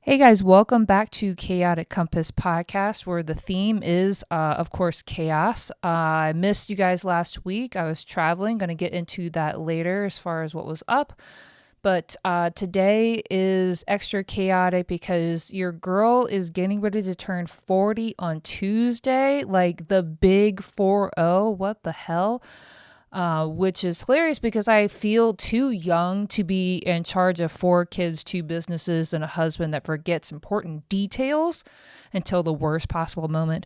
Hey guys, welcome back to Chaotic Compass Podcast, where the theme is, of course, chaos. I missed you guys last week. I was traveling, going to get into that later as far as what was up. But today is extra chaotic because your girl is getting ready to turn 40 on Tuesday, like the big 4-0. What the hell? Which is hilarious because I feel too young to be in charge of 4 kids, 2 businesses, and a husband that forgets important details until the worst possible moment.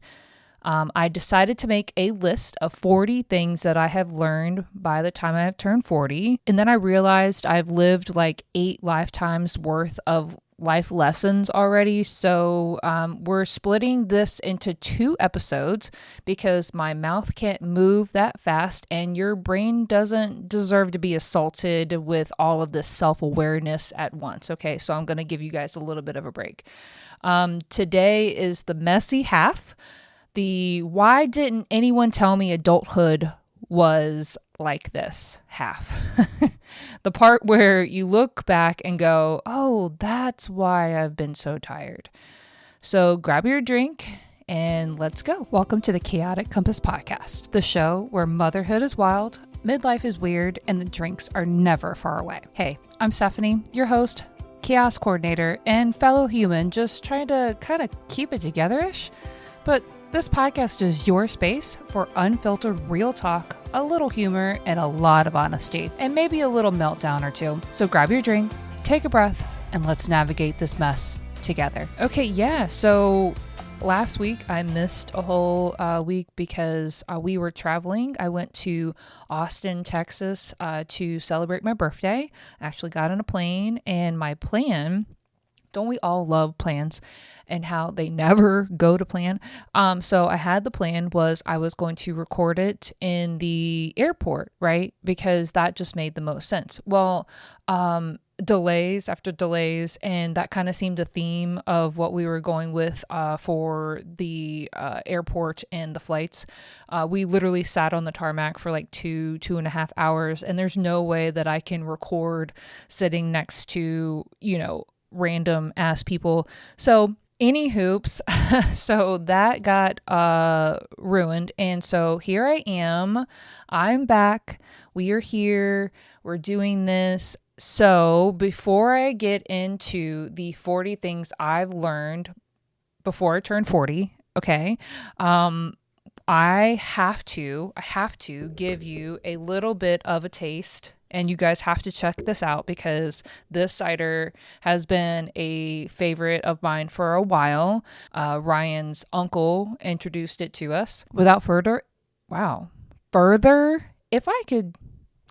I decided to make a list of 40 things that I have learned by the time I have turned 40. And then I realized I've lived like 8 lifetimes worth of life lessons already. So we're splitting this into 2 episodes because my mouth can't move that fast and your brain doesn't deserve to be assaulted with all of this self-awareness at once. Okay, so I'm going to give you guys a little bit of a break. Today is the messy half. The why didn't anyone tell me adulthood was like this half. The part where you look back and go, oh, that's why I've been so tired. So grab your drink and let's go. Welcome to the Chaotic Compass Podcast, the show where motherhood is wild, midlife is weird, and the drinks are never far away. Hey, I'm Stephanie, your host, chaos coordinator, and fellow human, just trying to kind of keep it together-ish. But this podcast is your space for unfiltered real talk, a little humor, and a lot of honesty, and maybe a little meltdown or two. So grab your drink, take a breath, and let's navigate this mess together. Okay, yeah, so last week I missed a whole week because we were traveling. I went to Austin, Texas to celebrate my birthday. I actually got on a plane, and my plan... Don't we all love plans and how they never go to plan? So I had the plan was I was going to record it in the airport, right? Because that just made the most sense. Well, delays after delays, and that kind of seemed a theme of what we were going with for the airport and the flights. We literally sat on the tarmac for like 2.5 hours, and there's no way that I can record sitting next to, random ass people. So any hoops. So that got ruined. And so here I am. I'm back. We are here. We're doing this. So before I get into the 40 things I've learned before I turned 40, okay, I have to give you a little bit of a taste, and you guys have to check this out because this cider has been a favorite of mine for a while. Ryan's uncle introduced it to us. Without further, if I could,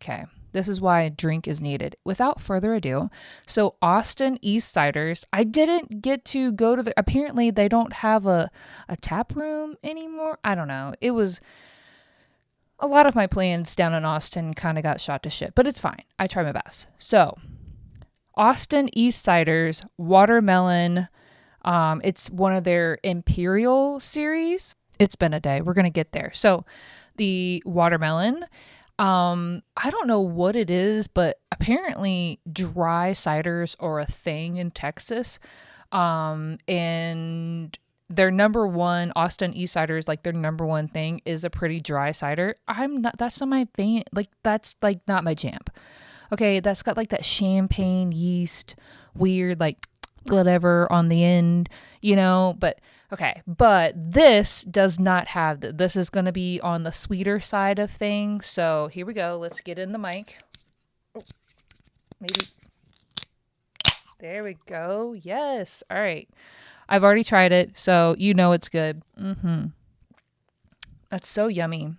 okay. This is why a drink is needed. Without further ado, so Austin East Ciders, I didn't get to go to apparently they don't have a tap room anymore. I don't know. It was, a lot of my plans down in Austin kind of got shot to shit, but it's fine. I try my best. So Austin East Ciders, watermelon. It's one of their Imperial series. It's been a day. We're going to get there. So the watermelon, I don't know what it is, but apparently dry ciders are a thing in Texas. And their number one, Austin East Ciders, like their number one thing is a pretty dry cider. That's not my thing. Like, that's like not my jam. Okay. That's got like that champagne yeast, weird, like whatever on the end, but okay, but this does not have this is going to be on the sweeter side of things. So here we go. Let's get in the mic. Oh, maybe. There we go. Yes. All right. I've already tried it, so it's good. That's so yummy.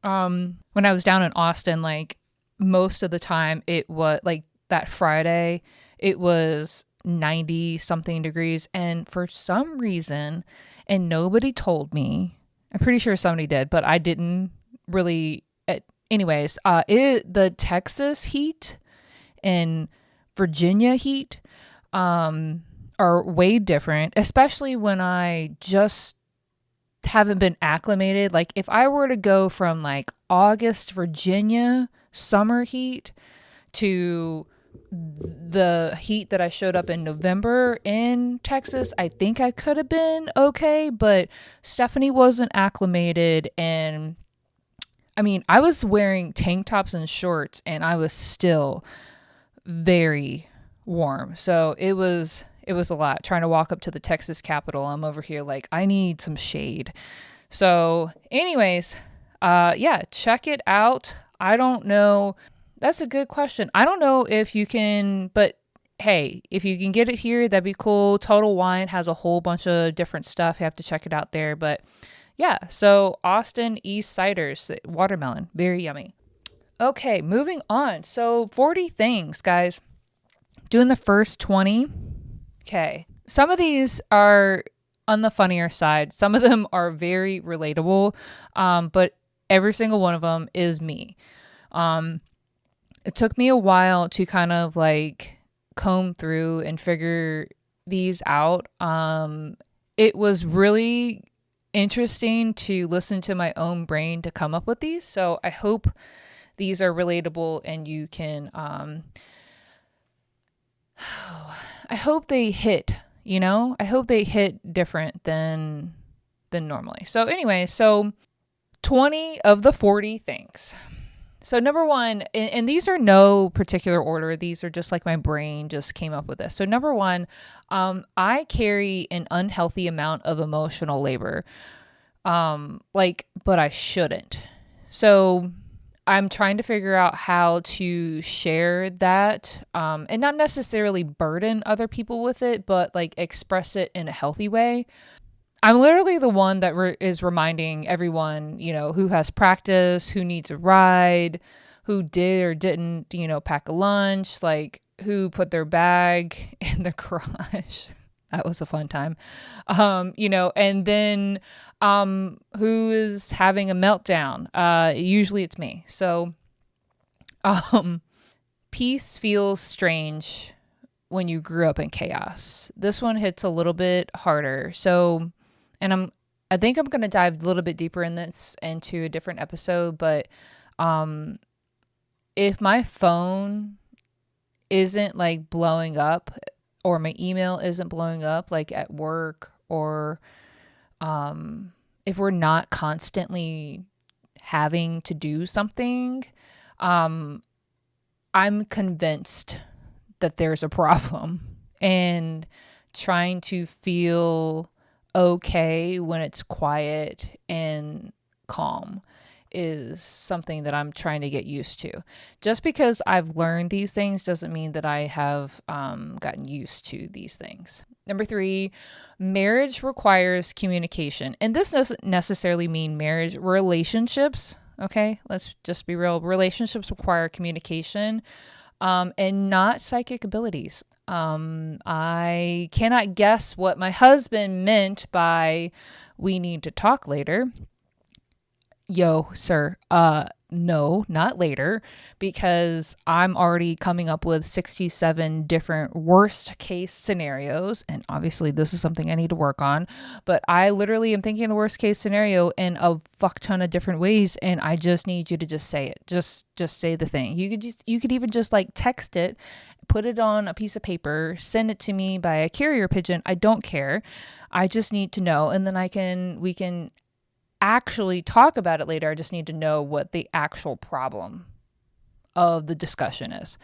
When I was down in Austin, like most of the time it was like that Friday, it was 90 something degrees, and for some reason, and nobody told me, I'm pretty sure somebody did, but I didn't really. Anyways, the Texas heat and Virginia heat are way different, especially when I just haven't been acclimated. Like if I were to go from like August Virginia summer heat to the heat that I showed up in November in Texas, I think I could have been okay, but Stephanie wasn't acclimated. And I mean, I was wearing tank tops and shorts and I was still very warm. So it was a lot trying to walk up to the Texas Capitol. I'm over here like, I need some shade. So anyways, yeah, check it out. I don't know. That's a good question. I don't know if you can, but hey, if you can get it here, that'd be cool. Total Wine has a whole bunch of different stuff. You have to check it out there. But yeah, so Austin East Ciders, watermelon, very yummy. Okay, moving on. So 40 things, guys. Doing the first 20. Okay. Some of these are on the funnier side. Some of them are very relatable, but every single one of them is me. It took me a while to kind of like comb through and figure these out. It was really interesting to listen to my own brain to come up with these. So I hope these are relatable and you can, I hope they hit, I hope they hit different than normally. So anyway, so 20 of the 40 things. So number one, and these are no particular order. These are just like my brain just came up with this. So number one, I carry an unhealthy amount of emotional labor. But I shouldn't. So I'm trying to figure out how to share that, and not necessarily burden other people with it, but like express it in a healthy way. I'm literally the one that is reminding everyone, who has practice, who needs a ride, who did or didn't, pack a lunch, like who put their bag in the garage. That was a fun time. And then who is having a meltdown. Usually it's me. So peace feels strange when you grew up in chaos. This one hits a little bit harder. So, and I think I'm going to dive a little bit deeper into a different episode, but if my phone isn't like blowing up or my email isn't blowing up like at work, or if we're not constantly having to do something, I'm convinced that there's a problem, and trying to feel okay when it's quiet and calm is something that I'm trying to get used to. Just because I've learned these things doesn't mean that I have gotten used to these things. Number 3, marriage requires communication. And this doesn't necessarily mean marriage. Relationships, okay? Let's just be real. Relationships require communication, and not psychic abilities. I cannot guess what my husband meant by "we need to talk later." Yo, sir, no, not later, because I'm already coming up with 67 different worst case scenarios. And obviously this is something I need to work on, but I literally am thinking the worst case scenario in a fuck ton of different ways. And I just need you to just say it. Just say the thing. You could even just like text it, put it on a piece of paper, send it to me by a carrier pigeon. I don't care. I just need to know. And then we can actually talk about it later. I just need to know what the actual problem of the discussion is.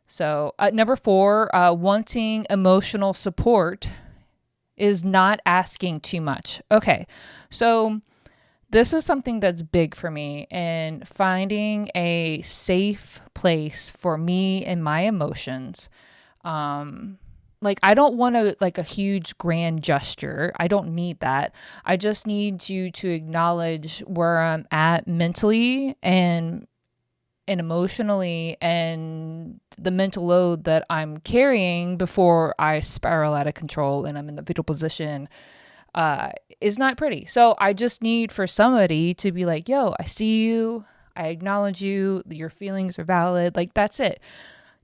So number 4, wanting emotional support is not asking too much. Okay, so this is something that's big for me, and finding a safe place for me and my emotions. Like, I don't want a huge grand gesture. I don't need that. I just need you to acknowledge where I'm at mentally and emotionally, and the mental load that I'm carrying before I spiral out of control and I'm in the fetal position is not pretty. So I just need for somebody to be like, yo, I see you. I acknowledge you. Your feelings are valid. Like, that's it.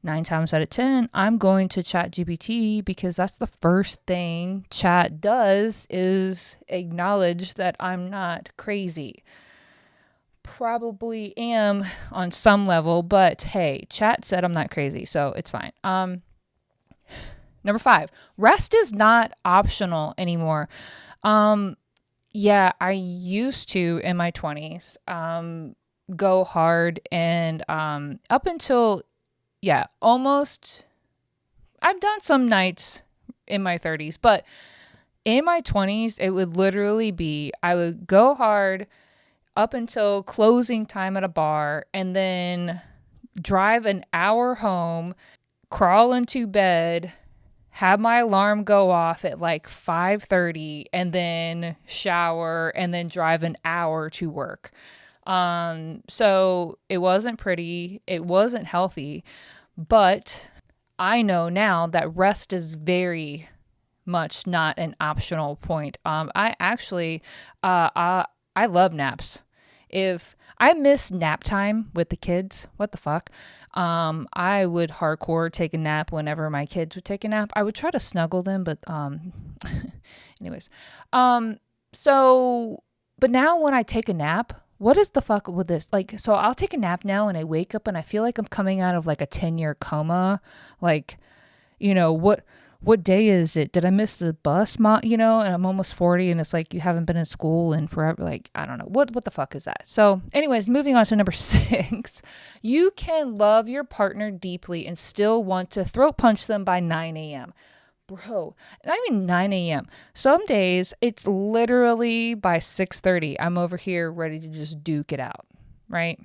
9 times out of 10, I'm going to ChatGPT, because that's the first thing chat does, is acknowledge that I'm not crazy. probably am on some level, but hey, chat said I'm not crazy, so it's fine. Number 5, rest is not optional anymore. Yeah, I used to in my 20s go hard, and up until almost, I've done some nights in my 30s, but in my 20s it would literally be, I would go hard up until closing time at a bar, and then drive an hour home, crawl into bed, have my alarm go off at like 5:30, and then shower, and then drive an hour to work. So it wasn't pretty, it wasn't healthy, but I know now that rest is very much not an optional point. I actually, I love naps. If I miss nap time with the kids, what the fuck? I would hardcore take a nap whenever my kids would take a nap. I would try to snuggle them, but anyways. So, but now when I take a nap, what is the fuck with this? Like, so I'll take a nap now and I wake up and I feel like I'm coming out of like a 10-year coma. Like, what day is it? Did I miss the bus, and I'm almost 40, and it's like you haven't been in school in forever. Like, I don't know. What the fuck is that? So anyways, moving on to number 6. You can love your partner deeply and still want to throat punch them by 9 a.m. Bro, not even 9 a.m. Some days it's literally by 6:30. I'm over here ready to just duke it out, right?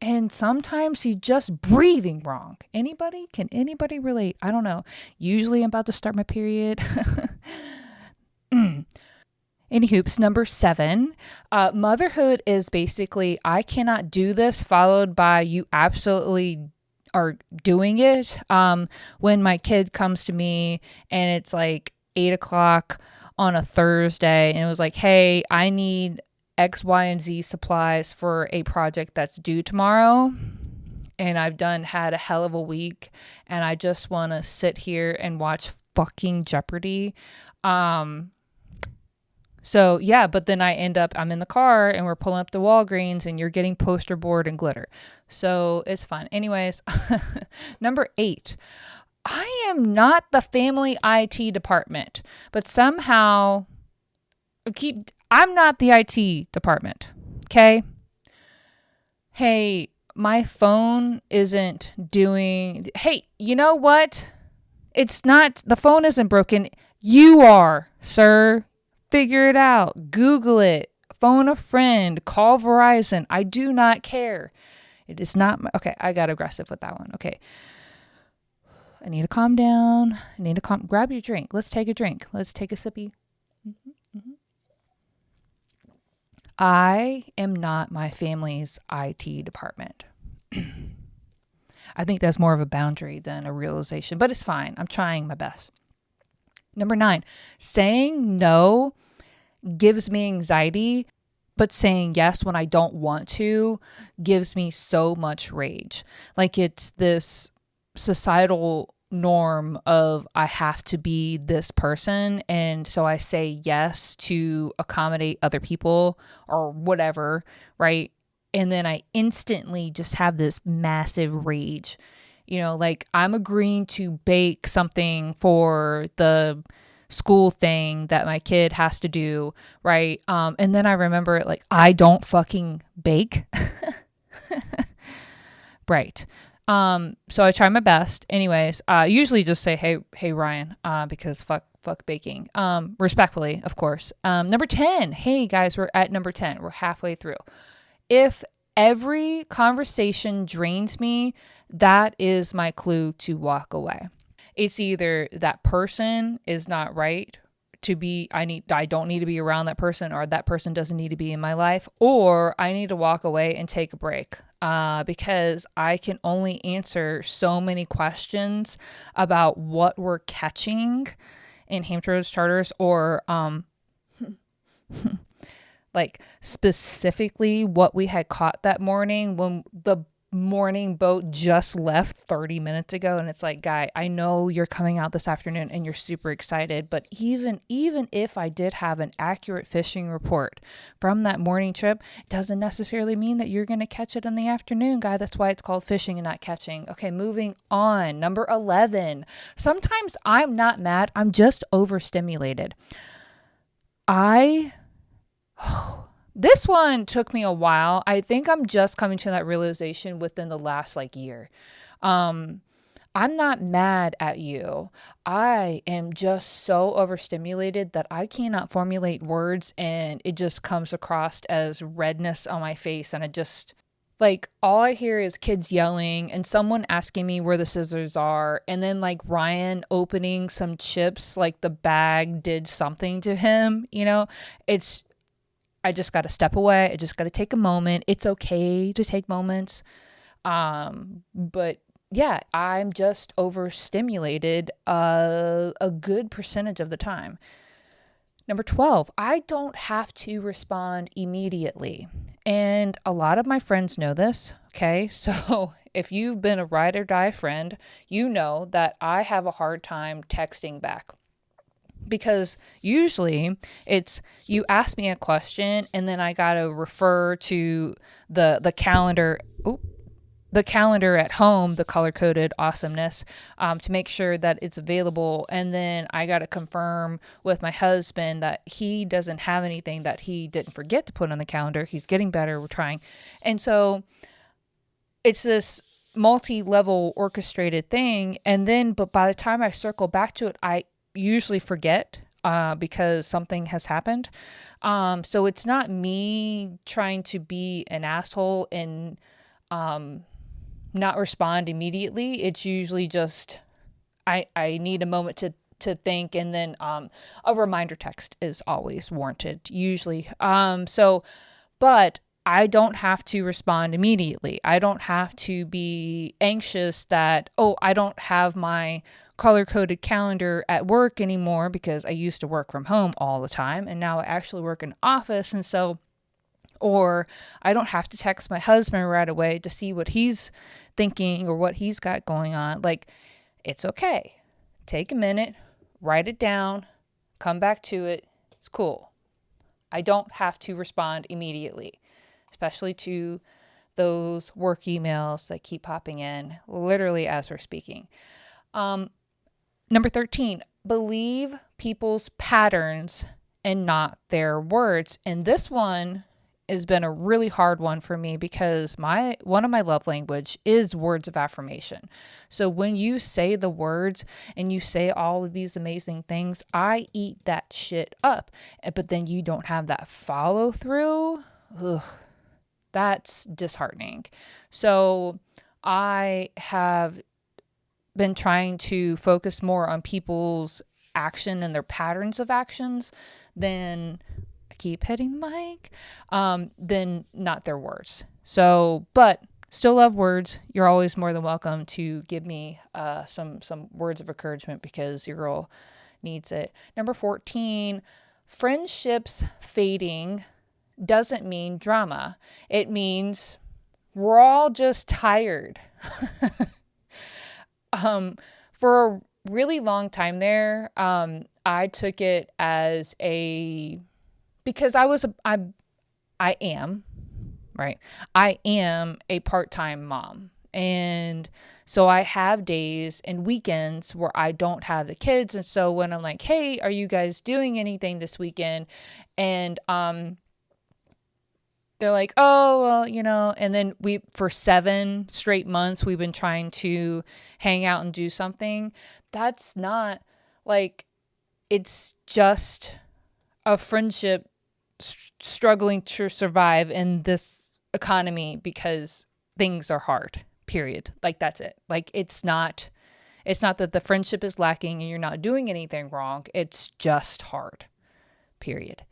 And sometimes he's just breathing wrong. Can anybody relate? I don't know. Usually I'm about to start my period. Any hoops. Number 7. Motherhood is basically, I cannot do this, followed by you absolutely are doing it. When my kid comes to me and it's like 8 o'clock on a Thursday and it was like, hey, I need X, Y, and Z supplies for a project that's due tomorrow, and I've had a hell of a week, and I just want to sit here and watch fucking Jeopardy. So yeah, but then I'm in the car and we're pulling up to Walgreens and you're getting poster board and glitter. So it's fun. Anyways, number 8. I am not the family IT department, but somehow I'm not the IT department. Okay. Hey, my phone isn't doing, hey, you know what? The phone isn't broken. You are, sir. Figure it out. Google it. Phone a friend. Call Verizon. I do not care. It is not okay. I got aggressive with that one. Okay. I need to calm down. Grab your drink. Let's take a drink. Let's take a sippy. Mm-hmm. I am not my family's IT department. I think that's more of a boundary than a realization, but it's fine. I'm trying my best. Number 9, saying no gives me anxiety, but saying yes when I don't want to gives me so much rage. Like, it's this societal norm of I have to be this person, and so I say yes to accommodate other people or whatever, right? And then I instantly just have this massive rage. Like, I'm agreeing to bake something for the school thing that my kid has to do, right? And then I remember it, like, I don't fucking bake. Right. So I try my best. Anyways, usually just say, hey Ryan, because fuck baking. Respectfully, of course. Number 10. Hey guys, we're at number 10. We're halfway through. If every conversation drains me, that is my clue to walk away. It's either that person is not right I don't need to be around that person, or that person doesn't need to be in my life, or I need to walk away and take a break. Because I can only answer so many questions about what we're catching in Hampton Roads charters, or like specifically what we had caught that morning when the morning boat just left 30 minutes ago, and it's like, guy, I know you're coming out this afternoon and you're super excited, but even if I did have an accurate fishing report from that morning trip, it doesn't necessarily mean that you're going to catch it in the afternoon, guy. That's why it's called fishing and not catching. Okay, moving on. Number 11. Sometimes I'm not mad, I'm just overstimulated. This one took me a while. I think I'm just coming to that realization within the last year. I'm not mad at you. I am just so overstimulated that I cannot formulate words, and it just comes across as redness on my face. And all I hear is kids yelling and someone asking me where the scissors are. And then Ryan opening some chips, like the bag did something to him, I just got to step away. I just got to take a moment. It's okay to take moments. But yeah, I'm just overstimulated a good percentage of the time. Number 12, I don't have to respond immediately. And a lot of my friends know this. Okay. So if you've been a ride or die friend, you know that I have a hard time texting back. Because usually it's you ask me a question and then I got to refer to the calendar, the calendar at home, the color coded awesomeness, to make sure that it's available. And then I got to confirm with my husband that he doesn't have anything that he didn't forget to put on the calendar. He's getting better. We're trying. And so it's this multi-level orchestrated thing. But by the time I circle back to it, I usually forget because something has happened. So it's not me trying to be an asshole and not respond immediately. It's usually just I need a moment to think, and then a reminder text is always warranted usually. But I don't have to respond immediately. I don't have to be anxious that, I don't have my color-coded calendar at work anymore because I used to work from home all the time and now I actually work in an office. And so, or I don't have to text my husband right away to see what he's thinking or what he's got going on. It's okay. Take a minute, write it down, come back to it. It's cool. I don't have to respond immediately, especially to those work emails that keep popping in literally as we're speaking. Number 13, believe people's patterns and not their words. And this one has been a really hard one for me because one of my love language is words of affirmation. So when you say the words and you say all of these amazing things, I eat that shit up. But then you don't have that follow through. That's disheartening. So I have been trying to focus more on people's action and their patterns of actions than I keep hitting the mic, than not their words. So, but still love words. You're always more than welcome to give me some words of encouragement because your girl needs it. Number 14, friendships fading doesn't mean drama. It means we're all just tired. For a really long time there, I took it as because I am a part-time mom. And so I have days and weekends where I don't have the kids. And so when I'm like, hey, are you guys doing anything this weekend? And, they're like, oh, well, and then for 7 straight months, we've been trying to hang out and do something. That's not it's just a friendship struggling to survive in this economy because things are hard, period. That's it. It's not that the friendship is lacking and you're not doing anything wrong. It's just hard, period.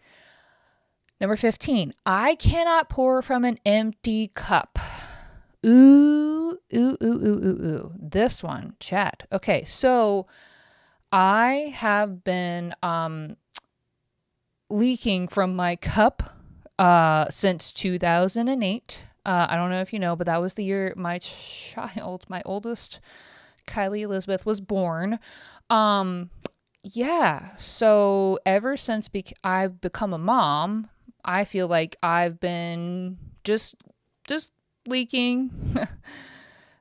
Number 15, I cannot pour from an empty cup. Ooh. This one, chat. Okay, so I have been leaking from my cup since 2008. I don't know if you know, but that was the year my oldest, Kylie Elizabeth, was born. Yeah. So ever since I've become a mom, I feel like I've been just leaking.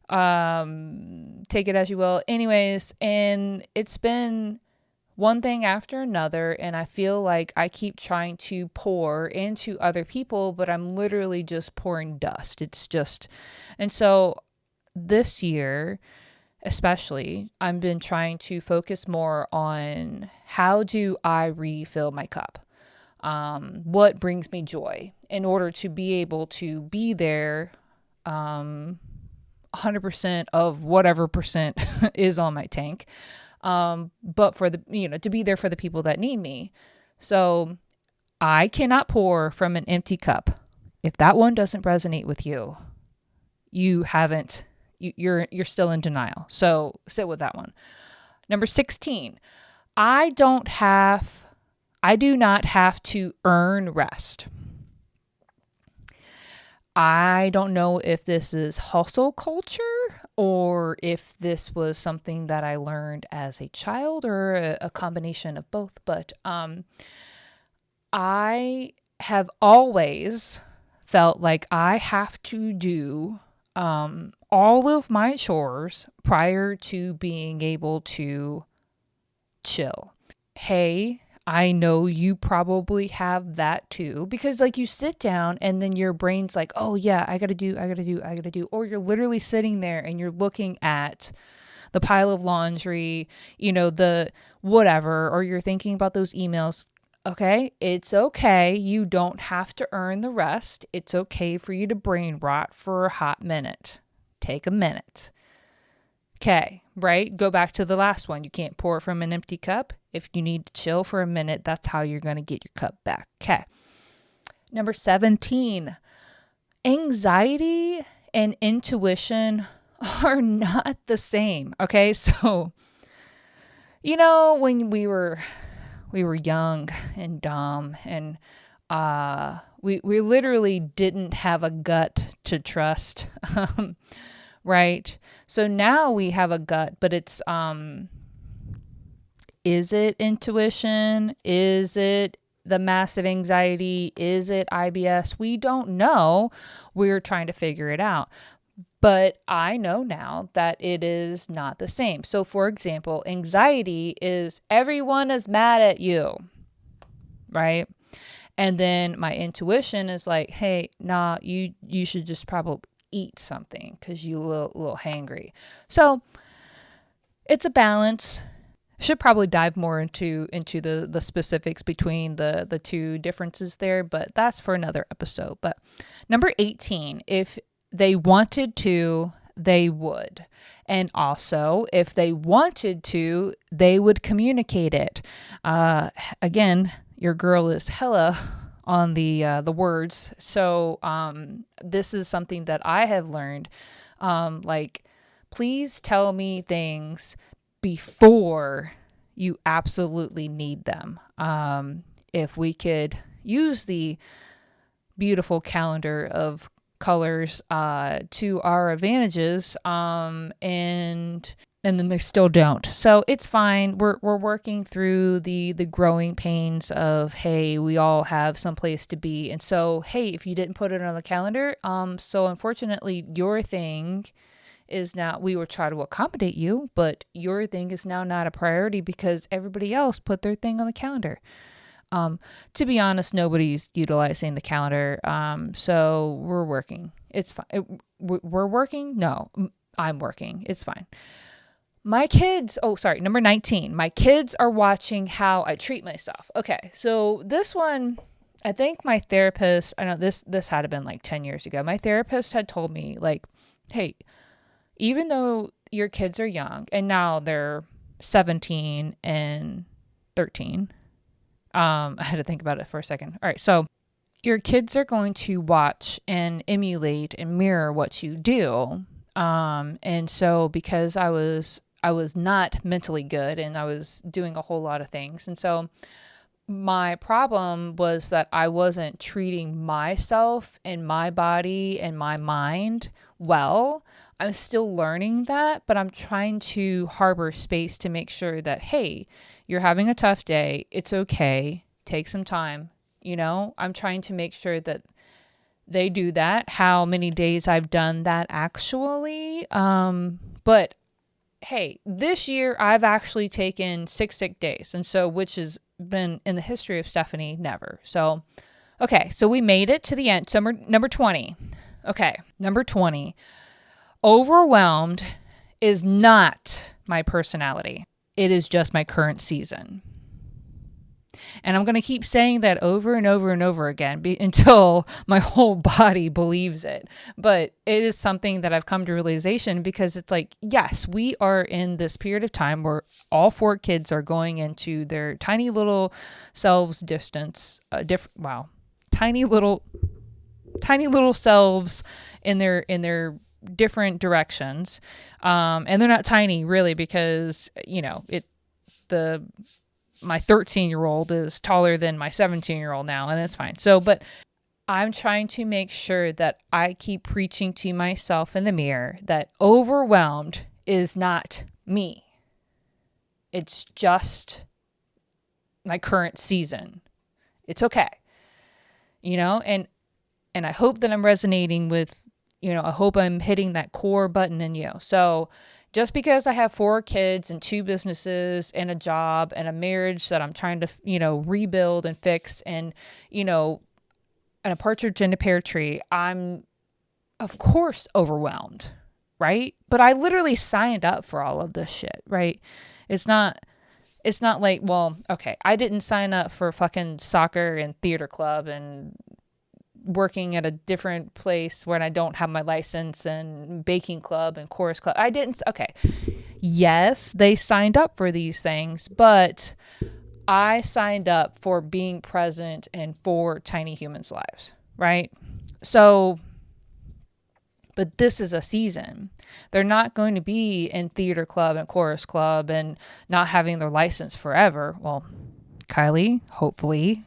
Take it as you will. Anyways, and it's been one thing after another, and I feel like I keep trying to pour into other people, but I'm literally just pouring dust. And so this year, especially, I've been trying to focus more on how do I refill my cup? What brings me joy in order to be able to be there, 100% of whatever percent is on my tank. But to be there for the people that need me. So I cannot pour from an empty cup. If that one doesn't resonate with you, you're still in denial. So sit with that one. Number 16, I do not have to earn rest. I don't know if this is hustle culture or if this was something that I learned as a child or a combination of both. But I have always felt like I have to do all of my chores prior to being able to chill. Hey, I know you probably have that too, because like you sit down and then your brain's like, oh yeah, I gotta do. Or you're literally sitting there and you're looking at the pile of laundry, the whatever, or you're thinking about those emails. Okay, it's okay. You don't have to earn the rest. It's okay for you to brain rot for a hot minute. Take a minute. Okay, right? Go back to the last one. You can't pour from an empty cup. If you need to chill for a minute, that's how you're going to get your cup back. Okay. Number 17, anxiety and intuition are not the same. Okay, so, when we were young and dumb and we literally didn't have a gut to trust. Right? So now we have a gut, but it's, is it intuition? Is it the massive anxiety? Is it IBS? We don't know. We're trying to figure it out. But I know now that it is not the same. So for example, anxiety is everyone is mad at you, right? And then my intuition is like, hey, nah, you should just probably eat something because you a little hangry. So it's a balance. Should probably dive more into the specifics between the two differences there, but that's for another episode. But number 18, if they wanted to, they would. And also, if they wanted to, they would communicate it. Again, your girl is hella on the words. So this is something that I have learned. Please tell me things before you absolutely need them. If we could use the beautiful calendar of colors to our advantages, and then they still don't. So it's fine. We're working through the growing pains of, hey, we all have some place to be. And so, hey, if you didn't put it on the calendar, so unfortunately your thing is now, we will try to accommodate you, but your thing is now not a priority because everybody else put their thing on the calendar. To be honest, nobody's utilizing the calendar. So we're working. It's fine. We're working? No, I'm working. It's fine. My kids, number 19. My kids are watching how I treat myself. Okay, so this one, I think my therapist, I know this had to been like 10 years ago. My therapist had told me like, hey, even though your kids are young and now they're 17 and 13, I had to think about it for a second. All right, so your kids are going to watch and emulate and mirror what you do. And so because I was not mentally good and I was doing a whole lot of things. And so my problem was that I wasn't treating myself and my body and my mind well. I'm still learning that, but I'm trying to harbor space to make sure that, hey, you're having a tough day. It's okay. Take some time. I'm trying to make sure that they do that. How many days I've done that actually. But hey, this year I've actually taken 6 sick days. And so, which has been in the history of Stephanie, never. So, okay. So we made it to the end. So number 20. Okay. Number 20. Overwhelmed is not my personality. It is just my current season. And I'm going to keep saying that over and over and over again until my whole body believes it. But it is something that I've come to realization, because it's like, yes, we are in this period of time where all 4 kids are going into their tiny little selves distance, tiny little selves in their different directions. And they're not tiny really, because, my 13-year-old is taller than my 17-year-old now, and it's fine. So, but I'm trying to make sure that I keep preaching to myself in the mirror that overwhelmed is not me. It's just my current season. It's okay. And I hope that I'm resonating with, I hope I'm hitting that core button in you. So just because I have 4 kids and 2 businesses and a job and a marriage that I'm trying to, rebuild and fix, and, and a partridge in a pear tree, I'm of course overwhelmed, right? But I literally signed up for all of this shit, right? It's not like, well, okay, I didn't sign up for fucking soccer and theater club and working at a different place where I don't have my license, and baking club and chorus club. I didn't. Okay. Yes, they signed up for these things, but I signed up for being present in 4 tiny humans' lives, right? So, but this is a season. They're not going to be in theater club and chorus club and not having their license forever. Well, Kylie, hopefully,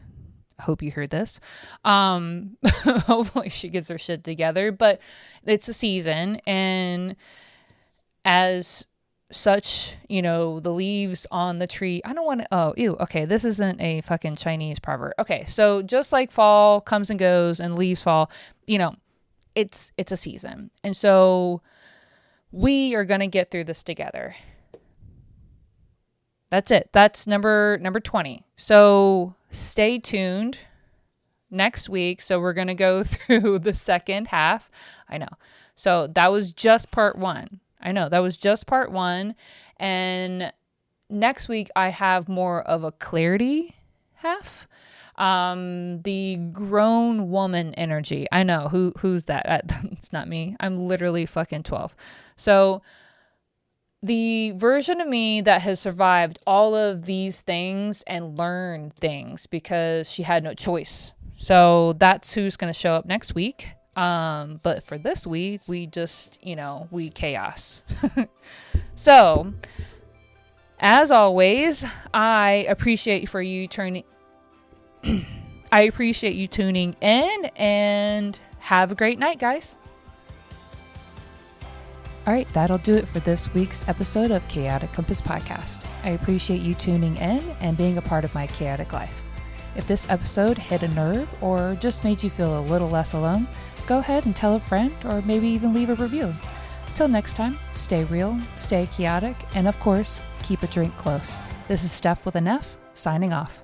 I hope you heard this. Hopefully she gets her shit together, but it's a season. And as such, the leaves on the tree, I don't want to, okay. This isn't a fucking Chinese proverb. Okay. So just like fall comes and goes and leaves fall, it's a season. And so we are going to get through this together. That's it. That's number 20. So stay tuned next week. So we're going to go through the second half. I know. So that was just part 1. I know that was just part 1. And next week I have more of a clarity half. The grown woman energy. I know who's that? It's not me. I'm literally fucking 12. So the version of me that has survived all of these things and learned things because she had no choice. So that's who's going to show up next week. But for this week, we just, we chaos. So as always, I appreciate you tuning in, and have a great night, guys. All right, that'll do it for this week's episode of Chaotic Compass Podcast. I appreciate you tuning in and being a part of my chaotic life. If this episode hit a nerve or just made you feel a little less alone, go ahead and tell a friend, or maybe even leave a review. Till next time, stay real, stay chaotic, and of course, keep a drink close. This is Steph with an F, signing off.